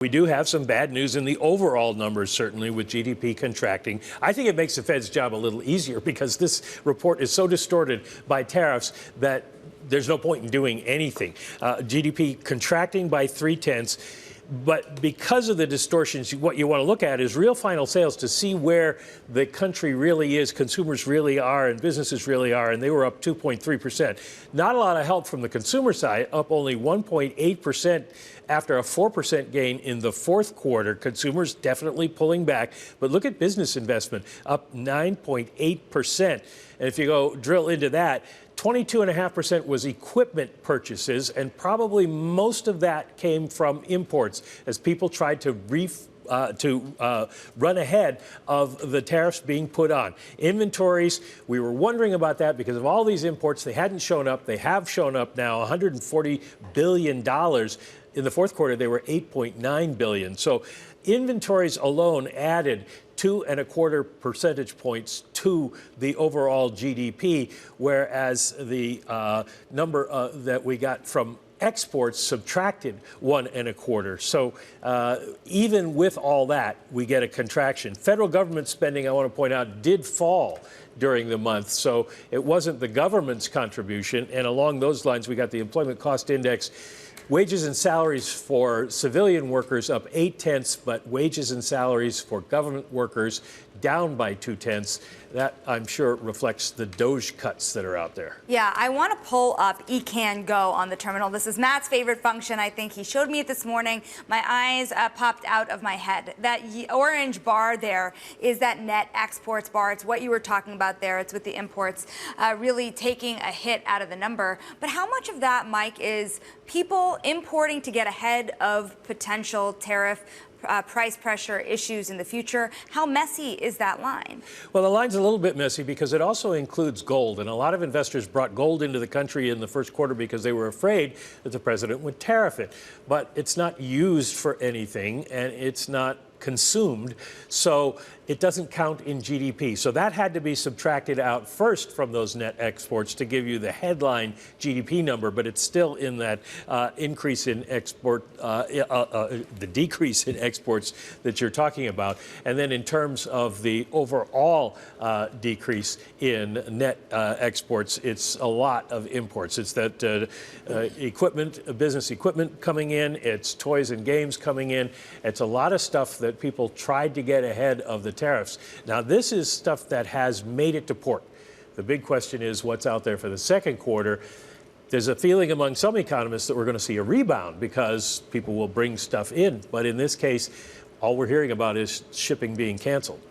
We do have some bad news in the overall numbers, certainly, with GDP contracting. I think it makes the Fed's job a little easier because this report is so distorted by tariffs that there's no point in doing anything. GDP contracting by 0.3. But because of the distortions, what you want to look at is real final sales to see where the country really is, consumers really are, and businesses really are, and they were up 2.3%. Not a lot of help from the consumer side, up only 1.8% after a 4% gain in the fourth quarter. Consumers definitely pulling back. But look at business investment, up 9.8%. And if you go drill into that, 22.5% was equipment purchases, and probably most of that came from imports as people tried to run ahead of the tariffs being put on. Inventories, we were wondering about that because of all these imports. They hadn't shown up. They have shown up now, $140 billion. In the fourth quarter, they were $8.9 billion. So inventories alone added 2.25 percentage points to the overall GDP, whereas the number that we got from exports subtracted 1.25. So even with all that, we get a contraction. Federal government spending, I want to point out, did fall during the month. So it wasn't the government's contribution. And along those lines, we got the employment cost index. Wages and salaries for civilian workers up 0.8, but wages and salaries for government workers down by 0.2. That, I'm sure, reflects the Doge cuts that are out there. Yeah, I want to pull up eCan Go on the terminal. This is Matt's favorite function, I think. He showed me it this morning. My eyes popped out of my head. That orange bar there is that net exports bar. It's what you were talking about there. It's with the imports really taking a hit out of the number. But how much of that, Mike, is people importing to get ahead of potential tariff price pressure issues in the future? How messy is that line? Well, the line's a little bit messy because it also includes gold. And a lot of investors brought gold into the country in the first quarter because they were afraid that the president would tariff it. But it's not used for anything, and it's not consumed, so it doesn't count in GDP. So that had to be subtracted out first from those net exports to give you the headline GDP number, but it's still in that increase in export, the decrease in exports that you're talking about. And then in terms of the overall decrease in net exports, it's a lot of imports. It's that equipment, business equipment coming in, it's toys and games coming in, it's a lot of stuff that people tried to get ahead of the tariffs. Now, this is stuff that has made it to port. The big question is what's out there for the second quarter. There's a feeling among some economists that we're going to see a rebound because people will bring stuff in. But in this case, all we're hearing about is shipping being canceled.